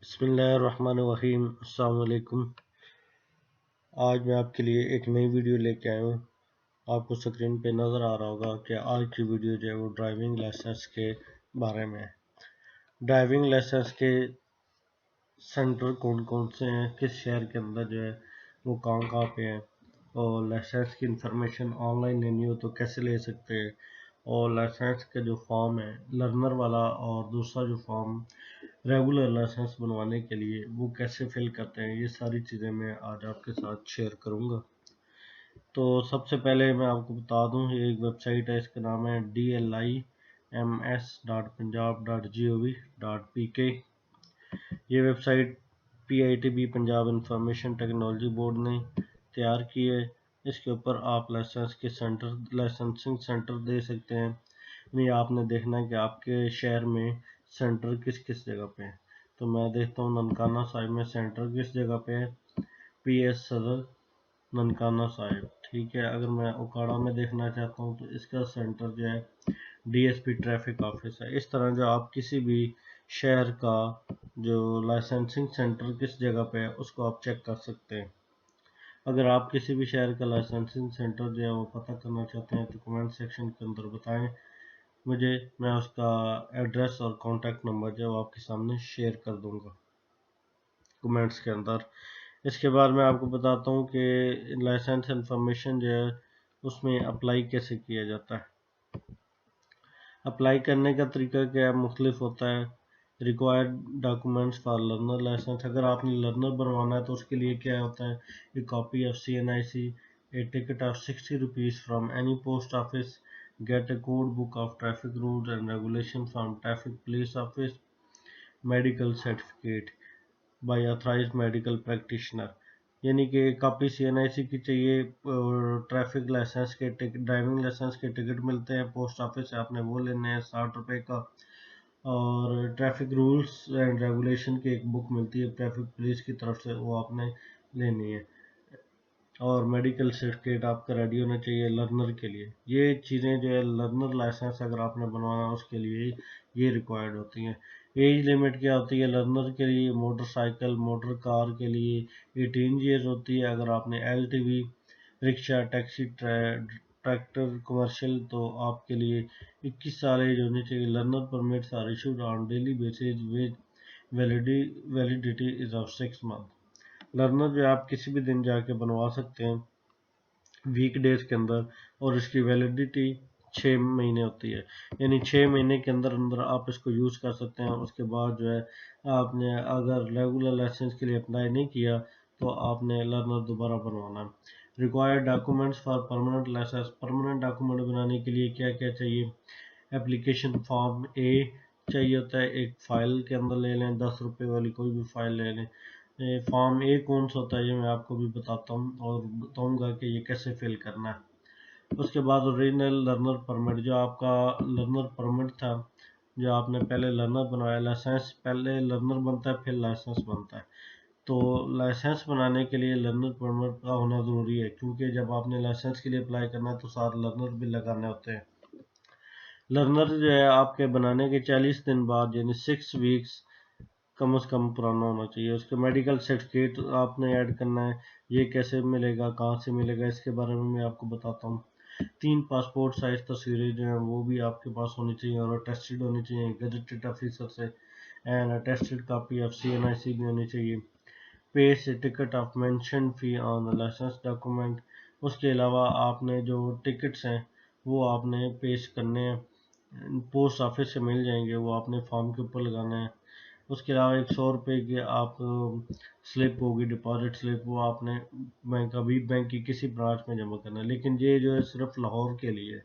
बिस्मिल्लाहिर्रहमानिर्रहीम। अस्सलाम वालेकुम। आज मैं आपके लिए एक नई वीडियो लेके आया हूँ। आपको स्क्रीन पे नज़र आ रहा होगा कि आज की वीडियो जो है वो ड्राइविंग लाइसेंस के बारे में है। ड्राइविंग लाइसेंस के सेंटर कौन कौन से हैं, किस शहर के अंदर जो है वो कहाँ पे हैं, और लाइसेंस की इंफॉर्मेशन ऑनलाइन लेनी हो तो कैसे ले सकते हैं, और लाइसेंस के जो फॉर्म है लर्नर वाला और दूसरा जो फॉर्म रेगुलर लाइसेंस बनवाने के लिए वो कैसे फिल करते हैं, ये सारी चीज़ें मैं आज आपके साथ शेयर करूंगा। तो सबसे पहले मैं आपको बता दूं, ये एक वेबसाइट है, इसका नाम है DLIMS.punjab.gov.pk। ये website PITB Punjab information technology board ने तैयार की है। इसके ऊपर आप लाइसेंसिंग सेंटर दे सकते हैं। नहीं, आपने देखना है कि आपके शहर में सेंटर किस किस जगह पे है। तो मैं देखता हूँ ननकाना साहिब में सेंटर किस जगह पे है, PS सदर ननकाना साहिब। ठीक है, अगर मैं उकाड़ा में देखना चाहता हूँ तो इसका सेंटर जो है DSP ट्रैफिक ऑफिस है। इस तरह जो आप किसी भी शहर का जो लाइसेंसिंग सेंटर किस जगह पे है उसको आप चेक कर सकते हैं। अगर आप किसी भी शहर का लाइसेंसिंग सेंटर जो है वो पता करना चाहते हैं तो कमेंट सेक्शन के अंदर बताएं मुझे, मैं उसका एड्रेस और कॉन्टैक्ट नंबर जो है वो आपके सामने शेयर कर दूंगा कमेंट्स के अंदर। इसके बाद मैं आपको बताता हूँ कि लाइसेंस इंफॉर्मेशन जो है उसमें अप्लाई कैसे किया जाता है। अप्लाई करने का तरीका क्या मुख्तलिफ होता है। Required documents for learner licence, अगर आपने लर्नर बनवाना है तो उसके लिए क्या होता है, ए copy of CNIC, A ticket of 60 rupees from any post office, gate A code book of traffic rules and regulation from traffic police office, medical certificate bye authorised medical practitioner. यानी कि कॉपी CNIC की चाहिए, traffic licence के driving licence के ticket मिलते हैं post office से, आपने वो लेने हैं 60 रुपये का। और ट्रैफिक रूल्स एंड रेगुलेशन की एक बुक मिलती है ट्रैफिक पुलिस की तरफ से, वो आपने लेनी है। और मेडिकल सर्टिफिकेट आपका रेडी होना चाहिए लर्नर के लिए। ये चीज़ें जो है लर्नर लाइसेंस अगर आपने बनवाना है उसके लिए ये रिक्वायर्ड होती हैं। एज लिमिट क्या होती है लर्नर के लिए, मोटरसाइकिल मोटर कार के लिए 18 ईयर्स होती है। अगर आपने LTV rickshaw taxi tractor commercial तो आपके लिए 21 साल एज होनी चाहिए। Learner permits are issued on daily basis with validity is of 6 month. Learner जो आप किसी भी दिन जाके बनवा सकते हैं वीक डेज के अंदर, और इसकी वैलिडिटी 6 महीने होती है। यानी 6 महीने के अंदर अंदर आप इसको यूज़ कर सकते हैं। उसके बाद जो है आपने अगर रेगुलर लाइसेंस के लिए अप्लाई नहीं किया तो आपने लर्नर दोबारा बनवाना है। Required documents for permanent licence, permanent document बनाने के लिए क्या क्या चाहिए, एप्लीकेशन फॉर्म A चाहिए होता है, एक फ़ाइल के अंदर ले लें, 10 रुपये वाली कोई भी फ़ाइल ले लें। फॉर्म A कौन सा होता है ये मैं आपको भी बताता हूँ और बताऊँगा कि ये कैसे फिल करना है। उसके बाद ओरिजिनल लर्नर परमिट, जो आपका लर्नर परमिट था, जो आपने पहले लर्नर बनवाया, लाइसेंस पहले लर्नर बनता है फिर लाइसेंस बनता है। तो लाइसेंस बनाने के लिए लर्नर परमिट का होना ज़रूरी है, क्योंकि जब आपने लाइसेंस के लिए अप्लाई करना है तो साथ लर्नर भी लगाने होते हैं। लर्नर जो है आपके बनाने के 40 दिन बाद यानी 6 वीक्स कम से कम पुराना होना चाहिए। उसके मेडिकल सर्टिफिकेट आपने ऐड करना है। ये कैसे मिलेगा, कहाँ से मिलेगा, इसके बारे में मैं आपको बताता हूँ। 3 पासपोर्ट साइज तस्वीरें जो हैं वो भी आपके पास होनी चाहिए और अटेस्टेड होनी चाहिए गजेटेड ऑफिसर से, and attested copy of CNIC भी होनी चाहिए। Pay ticket of mention fee on the licence document. उसके अलावा आपने जो टिकट्स हैं वो आपने पेश करने हैं, पोस्ट ऑफिस से मिल जाएंगे, वो आपने फॉर्म के ऊपर लगाना है। उसके अलावा 100 रुपये की आप स्लिप होगी, डिपॉजिट स्लिप, वो आपने बैंक की किसी ब्रांच में जमा करना है। लेकिन ये जो है सिर्फ लाहौर के लिए है।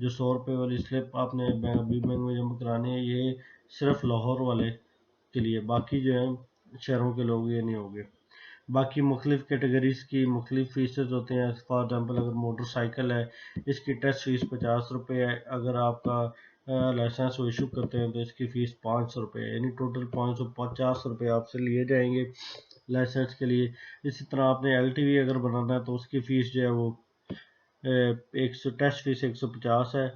जो 100 रुपये वाली स्लिप आपने बैंक में जमा करानी है ये सिर्फ लाहौर वाले के लिए, बाकी जो है शहरों के लोग ये नहीं होंगे। बाकी मुख्तलिफ कैटेगरीज की मुख्तलिफ फीसेस होते हैं। फॉर एग्जांपल अगर मोटरसाइकिल है इसकी टेस्ट फीस 50 रुपये है। अगर आपका लाइसेंस वो इशू करते हैं तो इसकी फ़ीस 500 रुपये है, यानी टोटल 550 रुपये आपसे लिए जाएंगे लाइसेंस के लिए। इसी तरह आपने LTV अगर बनाना है तो उसकी फ़ीस जो है वो टेस्ट फीस 150 है।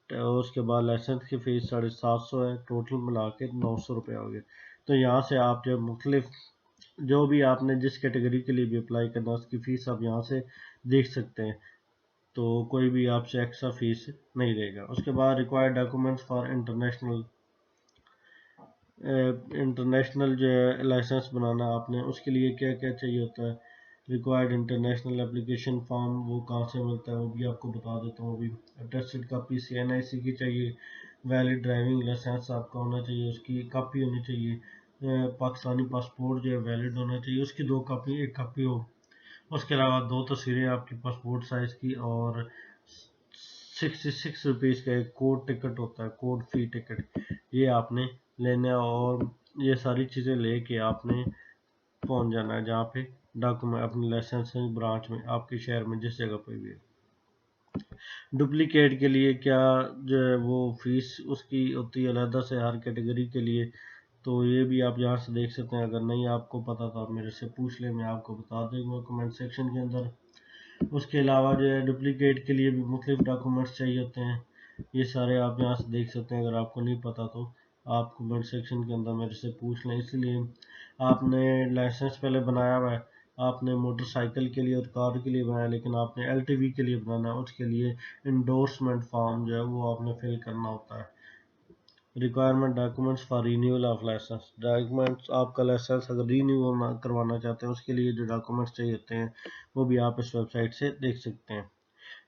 उसके बाद लाइसेंस की फ़ीस 750 है, टोटल मिला के 900 रुपये हो गए। तो यहाँ से आप जब मुख्तलिफ जो भी आपने जिस कैटेगरी के लिए भी अप्लाई करना उसकी फ़ीस आप यहाँ से देख सकते हैं, तो कोई भी आपसे एक्स्ट्रा फीस नहीं लेगा। उसके बाद रिक्वायर्ड डॉक्यूमेंट्स फॉर इंटरनेशनल जो है लाइसेंस बनाना आपने, उसके लिए क्या क्या चाहिए होता है। रिक्वायर्ड इंटरनेशनल एप्लीकेशन फॉर्म वो कहाँ से मिलता है वो भी आपको बता देता हूँ अभी। अटेस्टेड कापी CNIC की चाहिए। वैलिड ड्राइविंग लाइसेंस आपका होना चाहिए, उसकी कापी होनी चाहिए। पाकिस्तानी पासपोर्ट जो है वैलिड होना चाहिए, उसकी 2 कापी, 1 कापी हो। उसके अलावा 2 तस्वीरें आपकी पासपोर्ट साइज़ की, और 66 रुपीज़ का एक कोड टिकट होता है, कोड फी टिकट, ये आपने लेना है। और ये सारी चीज़ें लेके आपने पहुंच जाना है जहाँ पे डॉक्यूमेंट अपनी लाइसेंसिंग ब्रांच में आपके शहर में जिस जगह पे भी है। डुप्लीकेट के लिए क्या जो है वो फीस उसकी होती है अलहदा से हर कैटेगरी के लिए, तो ये भी आप यहाँ से देख सकते हैं। अगर नहीं आपको पता तो आप मेरे से पूछ लें, मैं आपको बता दूँगा कमेंट सेक्शन के अंदर। उसके अलावा जो है डुप्लीकेट के लिए भी मुख्तलिफ डॉक्यूमेंट्स चाहिए होते हैं, ये सारे आप यहाँ से देख सकते हैं। अगर आपको नहीं पता तो आप कमेंट सेक्शन के अंदर मेरे से पूछ लें। इसलिए आपने लाइसेंस पहले बनाया हुआ है, आपने मोटरसाइकिल के लिए और कार के लिए बनाया, लेकिन आपने LTV के लिए बनाना है, उसके लिए इंडोर्समेंट फॉर्म जो है वो आपने फिल करना होता है। Requirement documents for renewal of licence, documents आपका लाइसेंस अगर रीन्यू करवाना चाहते हैं उसके लिए जो डॉक्यूमेंट्स चाहिए होते हैं वो भी आप इस वेबसाइट से देख सकते हैं।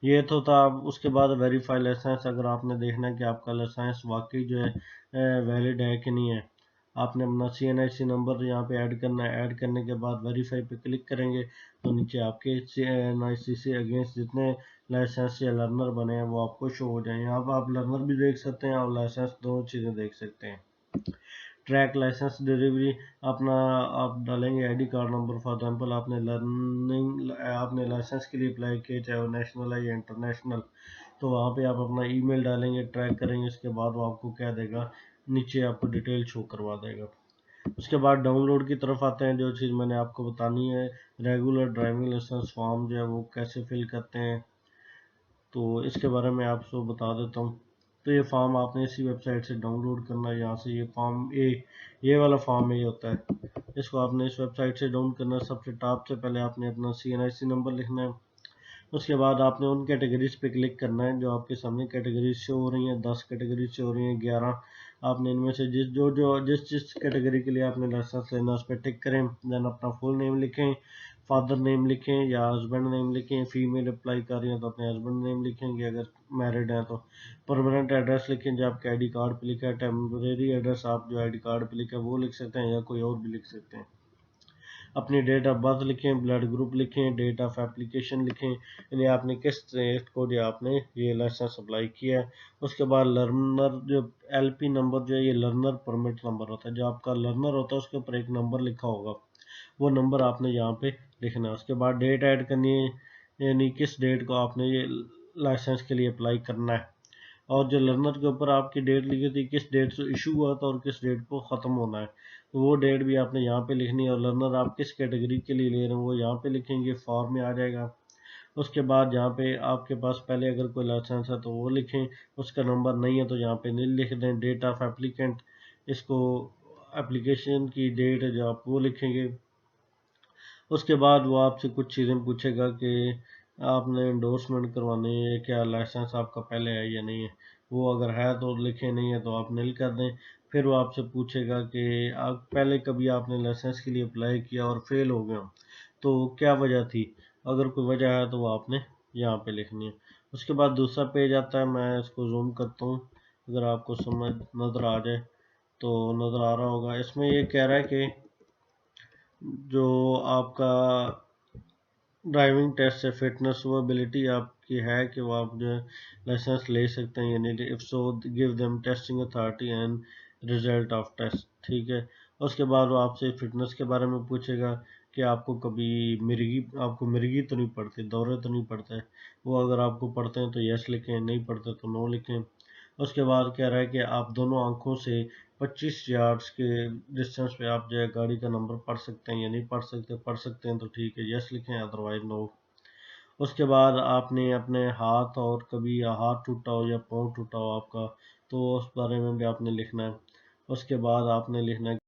ये तो था। उसके बाद वेरीफाई लाइसेंस, अगर आपने देखना है कि आपका लाइसेंस वाकई जो है वैलिड है कि नहीं है, आपने अपना CNIC नंबर यहाँ पे ऐड करना है। ऐड करने के बाद वेरीफाई पे क्लिक करेंगे तो नीचे आपके CNIC से अगेंस्ट जितने लाइसेंस या लर्नर बने हैं वो आपको शो हो जाएंगे। यहाँ पर आप लर्नर भी देख सकते हैं और लाइसेंस, दोनों चीज़ें देख सकते हैं। ट्रैक लाइसेंस डिलीवरी, अपना आप डालेंगे ID card number. For example आपने लाइसेंस के लिए अप्लाई किया, चाहे वो नेशनल है या इंटरनेशनल, तो वहाँ पे आप अपना ईमेल डालेंगे, ट्रैक करेंगे। उसके बाद वो आपको क्या देगा, नीचे आपको डिटेल शो करवा देगा। उसके बाद डाउनलोड की तरफ आते हैं। जो चीज़ मैंने आपको बतानी है, रेगुलर ड्राइविंग लाइसेंस फॉर्म जो है वो कैसे फिल करते हैं, तो इसके बारे में आपको बता देता हूँ। तो ये फॉर्म आपने इसी वेबसाइट से डाउनलोड करना है। यहाँ से ये फॉर्म ये वाला फॉर्म ये होता है, इसको आपने इस वेबसाइट से डाउनलोड करना है। सबसे टॉप से पहले आपने अपना CNIC नंबर लिखना है। उसके बाद आपने उन कैटेगरीज पे क्लिक करना है जो आपके सामने कैटेगरीज शो हो रही हैं। 10 कैटेगरीज शो हो रही हैं, 11। आपने इनमें से जिस कैटेगरी के लिए आपने लाइसेंस लेना है उस पर टिक करें। देन अपना फुल नेम लिखें, फादर नेम लिखें या हस्बैंड नेम लिखें। फीमेल अप्लाई कर रही हैं तो अपने हस्बैंड नेम लिखेंगे, अगर मैरिड हैं तो। परमानेंट एड्रेस लिखें जो आपके ID कार्ड पे लिखा है। टेम्परेरी एड्रेस आप जो ID कार्ड पे लिखा है वो लिख सकते हैं या कोई और भी लिख सकते हैं। अपनी डेट ऑफ बर्थ लिखें, ब्लड ग्रुप लिखें, डेट ऑफ एप्लीकेशन लिखें, यानी आपने किस स्टेट को जो आपने ये लाइसेंस अप्लाई किया है। उसके बाद लर्नर जो LP नंबर जो है ये लर्नर परमिट नंबर होता है। जो आपका लर्नर होता है उसके ऊपर एक नंबर लिखा होगा, वो नंबर आपने यहाँ पे लिखना है। उसके बाद डेट ऐड करनी है, यानी किस डेट को आपने ये लाइसेंस के लिए अप्लाई करना है। और जो लर्नर के ऊपर आपकी डेट लिखी थी, किस डेट से इशू हुआ था और किस डेट को ख़त्म होना है, तो वो डेट भी आपने यहाँ पे लिखनी है। और लर्नर आप किस कैटेगरी के लिए ले रहे हैं वो यहाँ पे लिखेंगे, फॉर्म में आ जाएगा। उसके बाद यहाँ पे आपके पास पहले अगर कोई लाइसेंस है तो वो लिखें, उसका नंबर नहीं है तो यहाँ पे नहीं लिख दें। डेट ऑफ एप्लीकेंट, इसको एप्लीकेशन की डेट है जो आप वो लिखेंगे। उसके बाद वो आपसे कुछ चीज़ें पूछेगा कि आपने इंडोर्समेंट करवानी है, क्या लाइसेंस आपका पहले है या नहीं है। वो अगर है तो लिखें, नहीं है तो आप नील कर दें। फिर वो आपसे पूछेगा कि आप पहले कभी आपने लाइसेंस के लिए अप्लाई किया और फेल हो गया तो क्या वजह थी। अगर कोई वजह है तो वो आपने यहाँ पे लिखनी है। उसके बाद दूसरा पेज आता है, मैं इसको जूम करता हूँ अगर आपको समझ नज़र आ जाए तो। नज़र आ रहा होगा, इसमें ये कह रहा है कि जो आपका ड्राइविंग टेस्ट से फिटनेस वो एबिलिटी आपकी है कि वो आप जो है लाइसेंस ले सकते हैं, यानी if so give them testing authority and result of test. ठीक है। उसके बाद वो आपसे फिटनेस के बारे में पूछेगा कि आपको कभी मिर्गी तो नहीं पड़ती, दौरे तो नहीं पड़ते। वो अगर आपको पढ़ते हैं तो यस लिखें, नहीं पढ़ते तो नो लिखें। उसके बाद कह रहा है कि आप दोनों आंखों से 25 यार्ड्स के डिस्टेंस पे आप जो है गाड़ी का नंबर पढ़ सकते हैं या नहीं पढ़ सकते। पढ़ सकते हैं तो ठीक है, यस लिखें, अदरवाइज नो। उसके बाद आपने अपने हाथ, और कभी हाथ टूटा हो या पाँव टूटा हो आपका, तो उस बारे में भी आपने लिखना है। उसके बाद आपने लिखना है